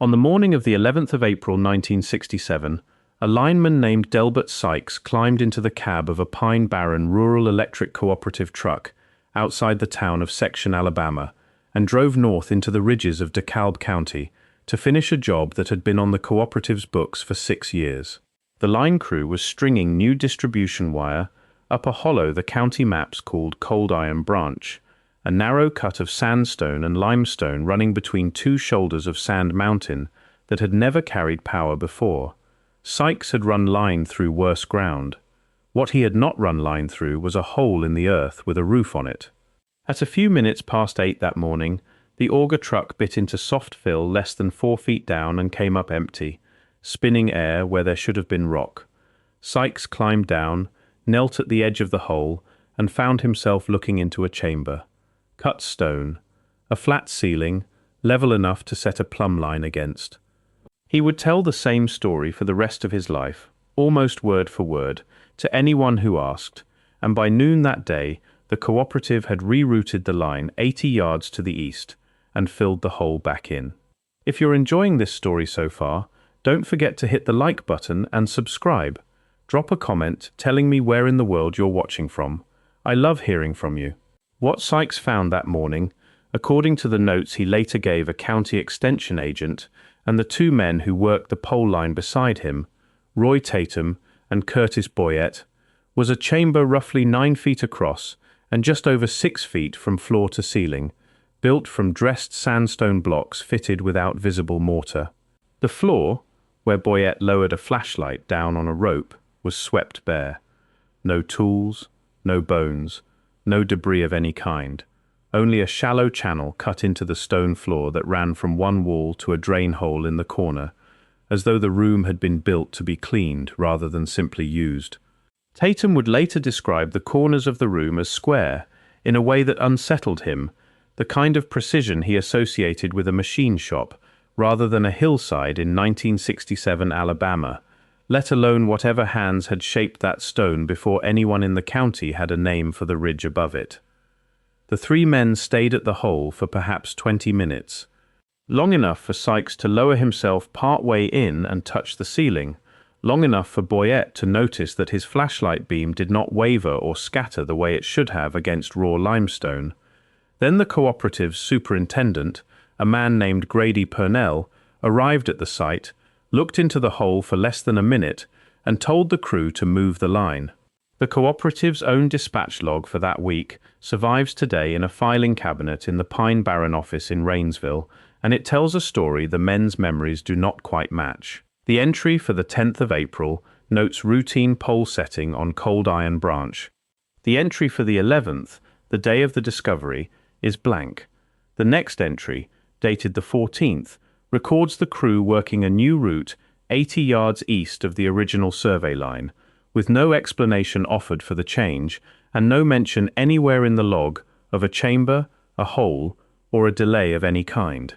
On the morning of the 11th of April 1967, a lineman named Delbert Sikes climbed into the cab of a Pine Barren rural electric cooperative truck outside the town of Section, Alabama, and drove north into the ridges of DeKalb County to finish a job that had been on the cooperative's books for 6 years. The line crew was stringing new distribution wire up a hollow the county maps called Coldiron Branch, a narrow cut of sandstone and limestone running between two shoulders of Sand Mountain that had never carried power before. Sikes had run line through worse ground. What he had not run line through was a hole in the earth with a roof on it. At a few minutes past 8 that morning, the auger truck bit into soft fill less than 4 feet down and came up empty, spinning air where there should have been rock. Sikes climbed down, knelt at the edge of the hole, and found himself looking into a chamber. Cut stone, a flat ceiling, level enough to set a plumb line against. He would tell the same story for the rest of his life, almost word for word, to anyone who asked, and by noon that day, the cooperative had rerouted the line 80 yards to the east and filled the hole back in. If you're enjoying this story so far, don't forget to hit the like button and subscribe. Drop a comment telling me where in the world you're watching from. I love hearing from you. What Sikes found that morning, according to the notes he later gave a county extension agent and the 2 men who worked the pole line beside him, Roy Tatum and Curtis Boyette, was a chamber roughly 9 feet across and just over 6 feet from floor to ceiling, built from dressed sandstone blocks fitted without visible mortar. The floor, where Boyette lowered a flashlight down on a rope, was swept bare. No tools, no bones, no debris of any kind. Only a shallow channel cut into the stone floor that ran from one wall to a drain hole in the corner, as though the room had been built to be cleaned rather than simply used. Tatum would later describe the corners of the room as square, in a way that unsettled him, the kind of precision he associated with a machine shop, rather than a hillside in 1967 Alabama, let alone whatever hands had shaped that stone before anyone in the county had a name for the ridge above it. The 3 men stayed at the hole for perhaps 20 minutes, long enough for Sikes to lower himself part way in and touch the ceiling, long enough for Boyette to notice that his flashlight beam did not waver or scatter the way it should have against raw limestone. Then the cooperative's superintendent, a man named Grady Purnell, arrived at the site, looked into the hole for less than a minute, and told the crew to move the line. The cooperative's own dispatch log for that week survives today in a filing cabinet in the Pine Barren office in Rainsville, and it tells a story the men's memories do not quite match. The entry for the 10th of April notes routine pole setting on Coldiron Branch. The entry for the 11th, the day of the discovery, is blank. The next entry, dated the 14th, records the crew working a new route 80 yards east of the original survey line, with no explanation offered for the change and no mention anywhere in the log of a chamber, a hole, or a delay of any kind.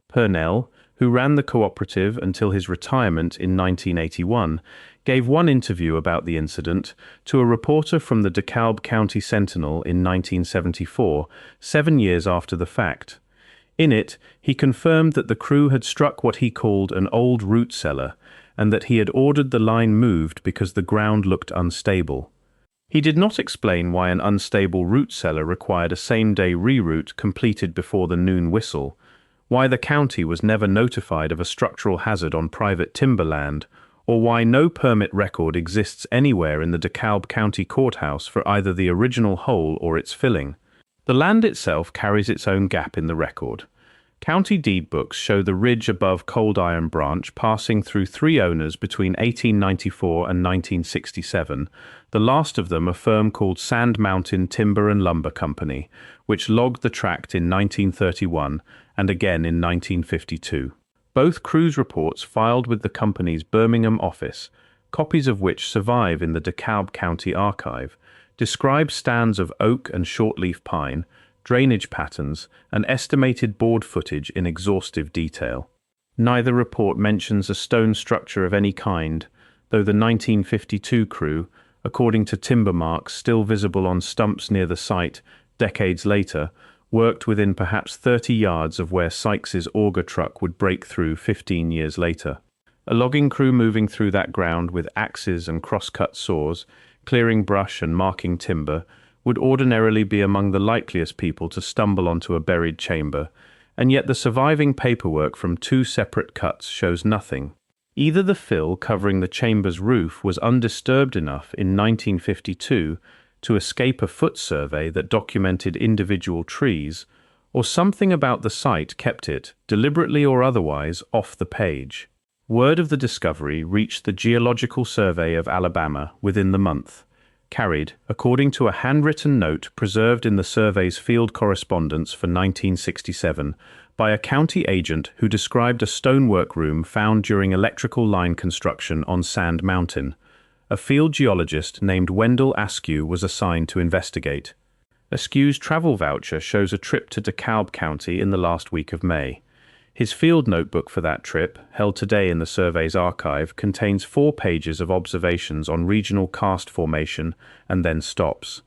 Purnell, who ran the cooperative until his retirement in 1981, gave one interview about the incident to a reporter from the DeKalb County Sentinel in 1974, 7 years after the fact. In it, he confirmed that the crew had struck what he called an old root cellar, and that he had ordered the line moved because the ground looked unstable. He did not explain why an unstable root cellar required a same-day reroute completed before the noon whistle, why the county was never notified of a structural hazard on private timberland, or why no permit record exists anywhere in the DeKalb County Courthouse for either the original hole or its filling. The land itself carries its own gap in the record. County deed books show the ridge above Coldiron Branch passing through 3 owners between 1894 and 1967, the last of them a firm called Sand Mountain Timber and Lumber Company, which logged the tract in 1931 and again in 1952. Both cruise reports filed with the company's Birmingham office, copies of which survive in the DeKalb County archive, describe stands of oak and shortleaf pine, drainage patterns, and estimated board footage in exhaustive detail. Neither report mentions a stone structure of any kind, though the 1952 crew, according to timber marks still visible on stumps near the site decades later, worked within perhaps 30 yards of where Sykes's auger truck would break through 15 years later. A logging crew moving through that ground with axes and cross-cut saws, clearing brush and marking timber, would ordinarily be among the likeliest people to stumble onto a buried chamber, and yet the surviving paperwork from two separate cuts shows nothing. Either the fill covering the chamber's roof was undisturbed enough in 1952 to escape a foot survey that documented individual trees, or something about the site kept it, deliberately or otherwise, off the page. Word of the discovery reached the Geological Survey of Alabama within the month, carried, according to a handwritten note preserved in the survey's field correspondence for 1967, by a county agent who described a stonework room found during electrical line construction on Sand Mountain. A field geologist named Wendell Askew was assigned to investigate. Askew's travel voucher shows a trip to DeKalb County in the last week of May. His field notebook for that trip, held today in the survey's archive, contains 4 pages of observations on regional karst formation and then stops.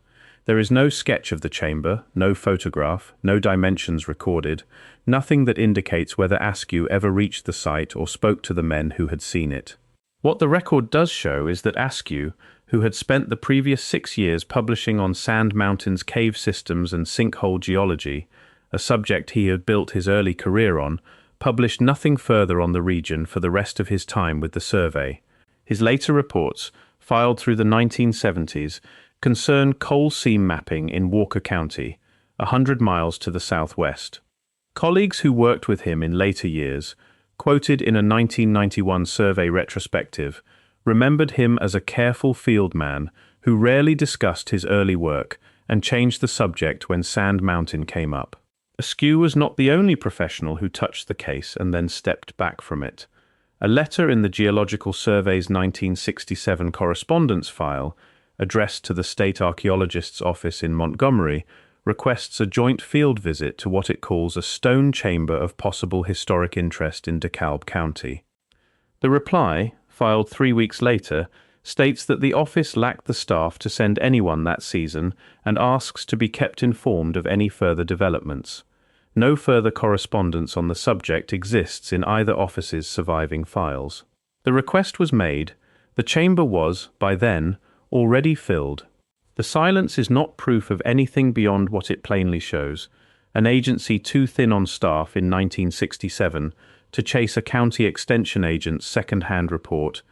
There is no sketch of the chamber, no photograph, no dimensions recorded, nothing that indicates whether Askew ever reached the site or spoke to the men who had seen it. What the record does show is that Askew, who had spent the previous 6 years publishing on Sand Mountain's cave systems and sinkhole geology, a subject he had built his early career on, published nothing further on the region for the rest of his time with the survey. His later reports, filed through the 1970s, concern coal seam mapping in Walker County, 100 miles to the southwest. Colleagues who worked with him in later years, quoted in a 1991 survey retrospective, remembered him as a careful field man who rarely discussed his early work and changed the subject when Sand Mountain came up. Askew was not the only professional who touched the case and then stepped back from it. A letter in the Geological Survey's 1967 correspondence file, addressed to the State Archaeologist's office in Montgomery, requests a joint field visit to what it calls a stone chamber of possible historic interest in DeKalb County. The reply, filed 3 weeks later, states that the office lacked the staff to send anyone that season and asks to be kept informed of any further developments. No further correspondence on the subject exists in either office's surviving files. The request was made. The chamber was, by then, already filled. The silence is not proof of anything beyond what it plainly shows: an agency too thin on staff in 1967 to chase a county extension agent's second-hand report,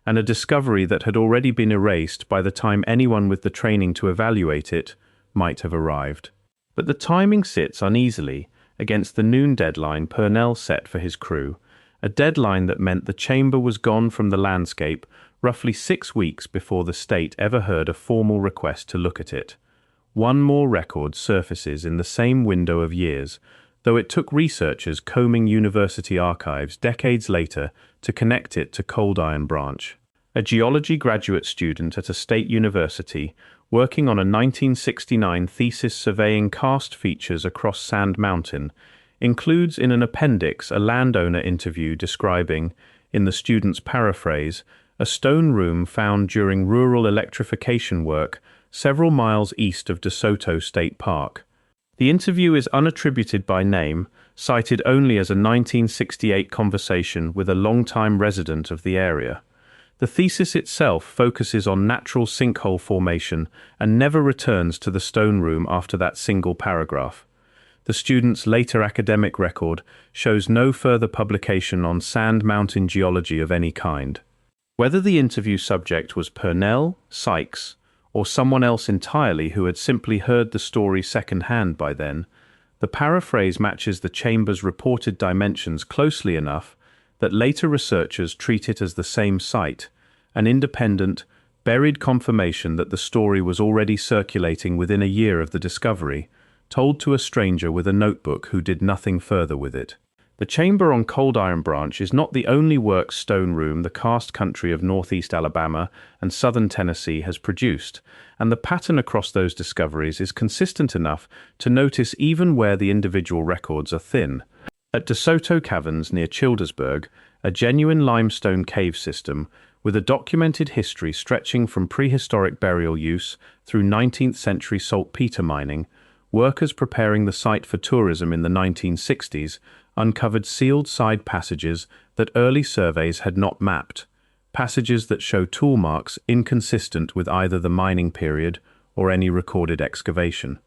and a discovery that had already been erased by the time anyone with the training to evaluate it might have arrived. But the timing sits uneasily against the noon deadline Purnell set for his crew, a deadline that meant the chamber was gone from the landscape roughly 6 weeks before the state ever heard a formal request to look at it. One more record surfaces in the same window of years, though it took researchers combing university archives decades later to connect it to Coldiron Branch. A geology graduate student at a state university, working on a 1969 thesis surveying karst features across Sand Mountain, includes in an appendix a landowner interview describing, in the student's paraphrase, a stone room found during rural electrification work several miles east of DeSoto State Park. The interview is unattributed by name, cited only as a 1968 conversation with a longtime resident of the area. The thesis itself focuses on natural sinkhole formation and never returns to the stone room after that single paragraph. The student's later academic record shows no further publication on Sand Mountain geology of any kind. Whether the interview subject was Purnell, Sikes, or someone else entirely who had simply heard the story secondhand by then, the paraphrase matches the chamber's reported dimensions closely enough that later researchers treat it as the same site, an independent, buried confirmation that the story was already circulating within a year of the discovery, told to a stranger with a notebook who did nothing further with it. The chamber on Coldiron Branch is not the only work stone room the karst country of northeast Alabama and southern Tennessee has produced, and the pattern across those discoveries is consistent enough to notice even where the individual records are thin. At DeSoto Caverns near Childersburg, a genuine limestone cave system with a documented history stretching from prehistoric burial use through 19th century saltpeter mining, workers preparing the site for tourism in the 1960s uncovered sealed side passages that early surveys had not mapped, passages that show tool marks inconsistent with either the mining period or any recorded excavation.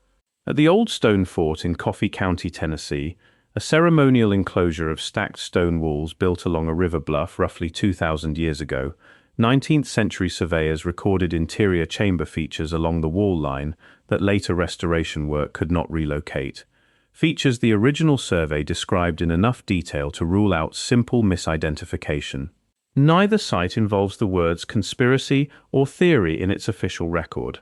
At the old stone fort in Coffee County, Tennessee, a ceremonial enclosure of stacked stone walls built along a river bluff roughly 2,000 years ago, 19th-century surveyors recorded interior chamber features along the wall line that later restoration work could not relocate. Features the original survey described in enough detail to rule out simple misidentification. Neither site involves the words conspiracy or theory in its official record.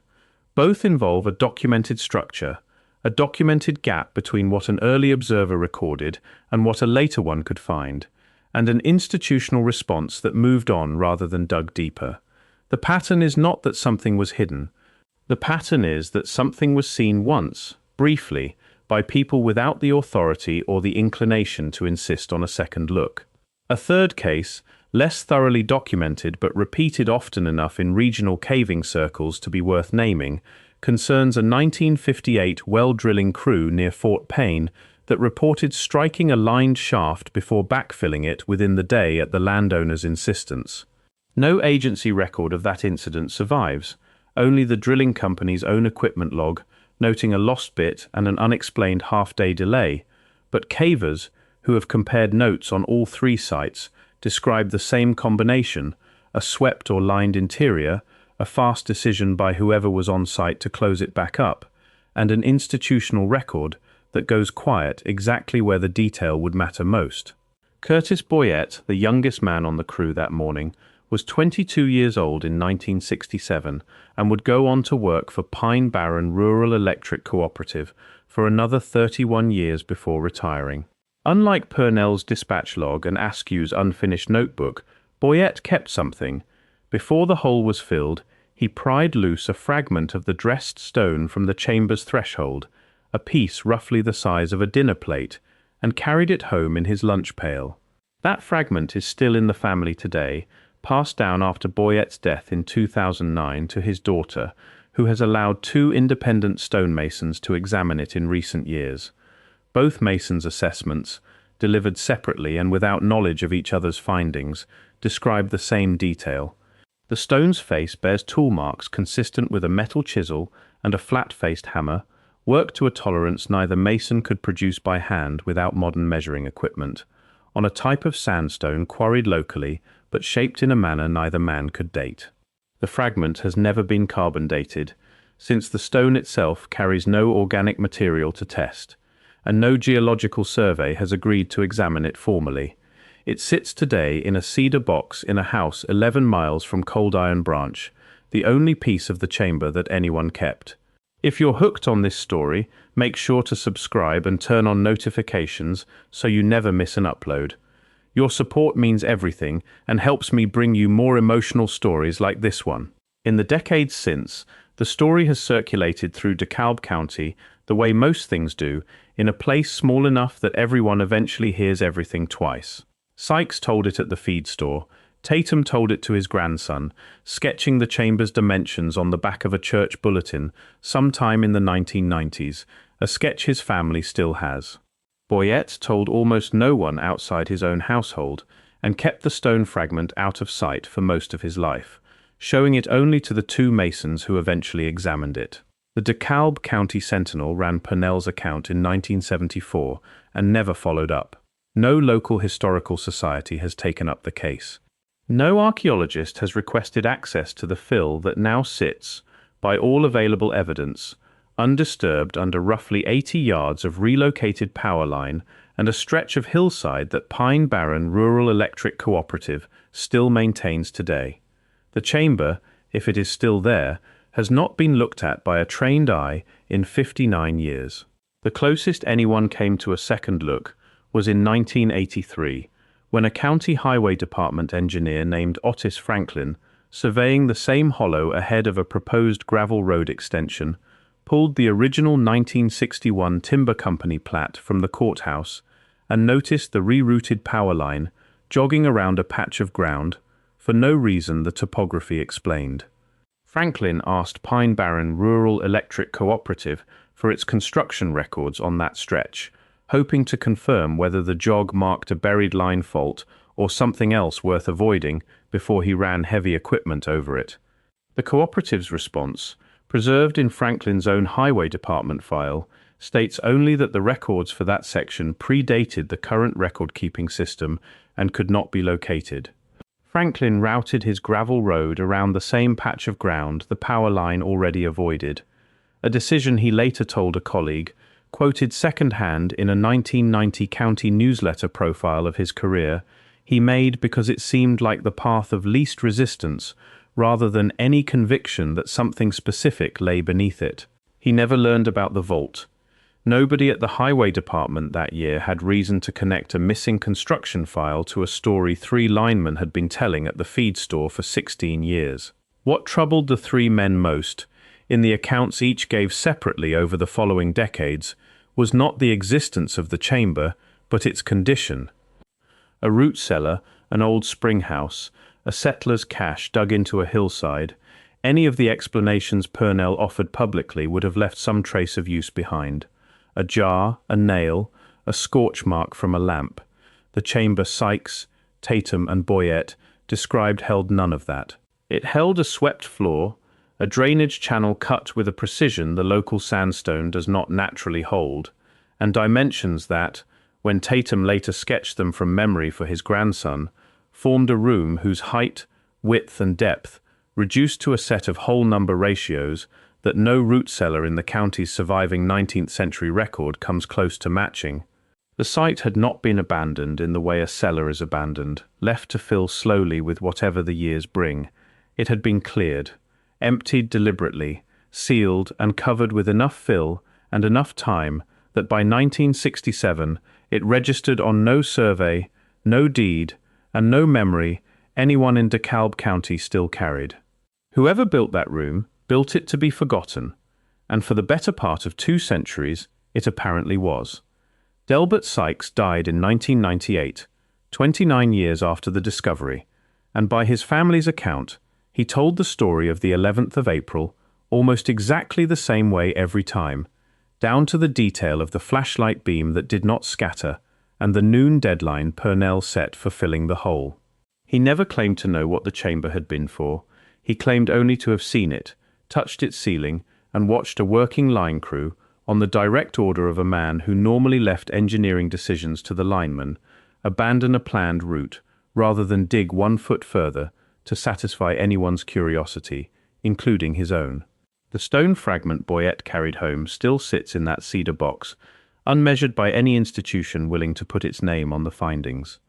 Both involve a documented structure, a documented gap between what an early observer recorded and what a later one could find, and an institutional response that moved on rather than dug deeper. The pattern is not that something was hidden. The pattern is that something was seen once, briefly, by people without the authority or the inclination to insist on a second look. A third case, less thoroughly documented but repeated often enough in regional caving circles to be worth naming, concerns a 1958 well-drilling crew near Fort Payne that reported striking a lined shaft before backfilling it within the day at the landowner's insistence. No agency record of that incident survives, only the drilling company's own equipment log, noting a lost bit and an unexplained half-day delay, but cavers, who have compared notes on all three sites, describe the same combination, a swept or lined interior, a fast decision by whoever was on site to close it back up, and an institutional record that goes quiet exactly where the detail would matter most. Curtis Boyette, the youngest man on the crew that morning, was 22 years old in 1967 and would go on to work for Barren Rural Electric Cooperative for another 31 years before retiring. Unlike Purnell's dispatch log and Askew's unfinished notebook, Boyette kept something. Before the hole was filled, he pried loose a fragment of the dressed stone from the chamber's threshold, a piece roughly the size of a dinner plate, and carried it home in his lunch pail. That fragment is still in the family today, passed down after Boyette's death in 2009 to his daughter, who has allowed 2 independent stonemasons to examine it in recent years. Both masons' assessments, delivered separately and without knowledge of each other's findings, describe the same detail. The stone's face bears tool marks consistent with a metal chisel and a flat-faced hammer, worked to a tolerance neither mason could produce by hand without modern measuring equipment, on a type of sandstone quarried locally but shaped in a manner neither man could date. The fragment has never been carbon dated, since the stone itself carries no organic material to test, and no geological survey has agreed to examine it formally. It sits today in a cedar box in a house 11 miles from Coldiron Branch, the only piece of the chamber that anyone kept. If you're hooked on this story, make sure to subscribe and turn on notifications so you never miss an upload. Your support means everything and helps me bring you more emotional stories like this one. In the decades since, the story has circulated through DeKalb County the way most things do, in a place small enough that everyone eventually hears everything twice. Sikes told it at the feed store. Tatum told it to his grandson, sketching the chamber's dimensions on the back of a church bulletin sometime in the 1990s, a sketch his family still has. Boyette told almost no one outside his own household and kept the stone fragment out of sight for most of his life, showing it only to the 2 masons who eventually examined it. The DeKalb County Sentinel ran Purnell's account in 1974 and never followed up. No local historical society has taken up the case. No archaeologist has requested access to the fill that now sits, by all available evidence, undisturbed under roughly 80 yards of relocated power line and a stretch of hillside that Barren Rural Electric Cooperative still maintains today. The chamber, if it is still there, has not been looked at by a trained eye in 59 years. The closest anyone came to a second look was in 1983, when a county highway department engineer named Otis Franklin, surveying the same hollow ahead of a proposed gravel road extension, pulled the original 1961 timber company plat from the courthouse and noticed the rerouted power line jogging around a patch of ground, for no reason the topography explained. Franklin asked Barren Rural Electric Cooperative for its construction records on that stretch, hoping to confirm whether the jog marked a buried line fault or something else worth avoiding before he ran heavy equipment over it. The Cooperative's response, preserved in Franklin's own Highway Department file, states only that the records for that section predated the current record-keeping system and could not be located. Franklin routed his gravel road around the same patch of ground the power line already avoided, a decision he later told a colleague, quoted second-hand in a 1990 county newsletter profile of his career, he made because it seemed like the path of least resistance rather than any conviction that something specific lay beneath it. He never learned about the vault. Nobody at the Highway Department that year had reason to connect a missing construction file to a story 3 linemen had been telling at the feed store for 16 years. What troubled the 3 men most, in the accounts each gave separately over the following decades, was not the existence of the chamber, but its condition. A root cellar, an old spring house, a settler's cache dug into a hillside, any of the explanations Purnell offered publicly would have left some trace of use behind. A jar, a nail, a scorch mark from a lamp. The chamber Sikes, Tatum and Boyette described held none of that. It held a swept floor, a drainage channel cut with a precision the local sandstone does not naturally hold, and dimensions that, when Tatum later sketched them from memory for his grandson, formed a room whose height, width and depth, reduced to a set of whole number ratios that no root cellar in the county's surviving 19th century record comes close to matching. The site had not been abandoned in the way a cellar is abandoned, left to fill slowly with whatever the years bring. It had been cleared, emptied deliberately, sealed and covered with enough fill and enough time that by 1967 it registered on no survey, no deed, and no memory anyone in DeKalb County still carried. Whoever built that room built it to be forgotten, and for the better part of 2 centuries it apparently was. Delbert Sikes died in 1998, 29 years after the discovery, and by his family's account, he told the story of the 11th of April almost exactly the same way every time, down to the detail of the flashlight beam that did not scatter and the noon deadline Purnell set for filling the hole. He never claimed to know what the chamber had been for. He claimed only to have seen it, touched its ceiling, and watched a working line crew, on the direct order of a man who normally left engineering decisions to the lineman, abandon a planned route, rather than dig 1 foot further to satisfy anyone's curiosity, including his own. The stone fragment Boyette carried home still sits in that cedar box, unmeasured by any institution willing to put its name on the findings.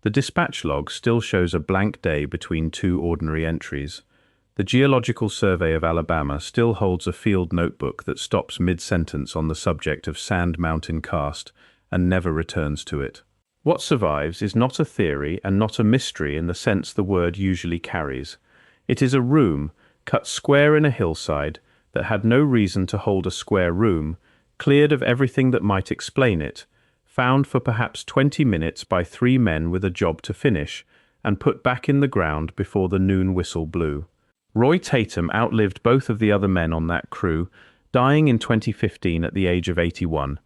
The dispatch log still shows a blank day between 2 ordinary entries. The Geological Survey of Alabama still holds a field notebook that stops mid-sentence on the subject of Sand Mountain Karst and never returns to it. What survives is not a theory and not a mystery in the sense the word usually carries. It is a room, cut square in a hillside, that had no reason to hold a square room, cleared of everything that might explain it, found for perhaps 20 minutes by 3 men with a job to finish, and put back in the ground before the noon whistle blew. Roy Tatum outlived both of the other men on that crew, dying in 2015 at the age of 81,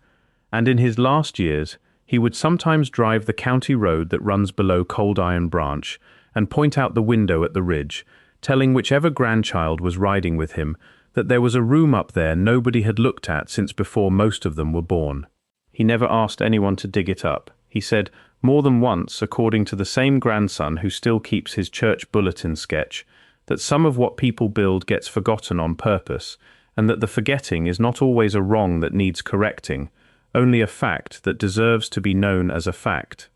and in his last years he would sometimes drive the county road that runs below Coldiron Branch and point out the window at the ridge, telling whichever grandchild was riding with him that there was a room up there nobody had looked at since before most of them were born. He never asked anyone to dig it up. He said more than once, according to the same grandson who still keeps his church bulletin sketch, that some of what people build gets forgotten on purpose, and that the forgetting is not always a wrong that needs correcting, only a fact that deserves to be known as a fact.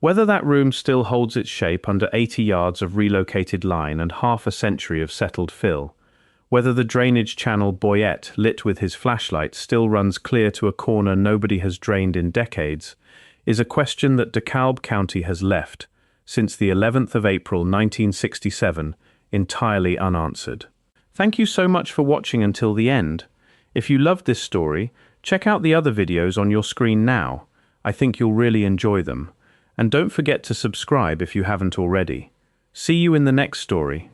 Whether that room still holds its shape under 80 yards of relocated line and half a century of settled fill, whether the drainage channel Boyette lit with his flashlight still runs clear to a corner nobody has drained in decades, is a question that DeKalb County has left, since the 11th of April 1967, entirely unanswered. Thank you so much for watching until the end. If you loved this story, check out the other videos on your screen now. I think you'll really enjoy them. And don't forget to subscribe if you haven't already. See you in the next story.